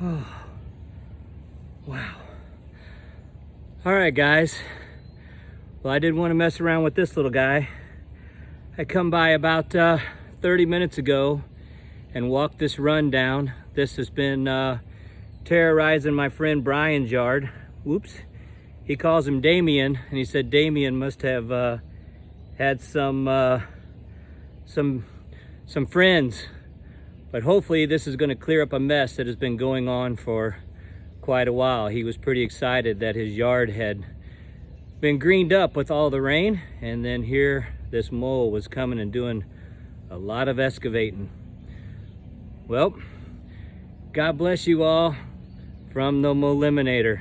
Oh, wow. All right, guys. Well, I didn't want to mess around with this little guy. I come by about 30 minutes ago and walked this run down. This has been terrorizing my friend Brian's yard. Whoops. He calls him Damien, and he said Damien must have had some friends. But hopefully this is going to clear up a mess that has been going on for quite a while. He was pretty excited that his yard had been greened up with all the rain, and then here this mole was coming and doing a lot of excavating. Well, God bless you all from the Mole-eliminator.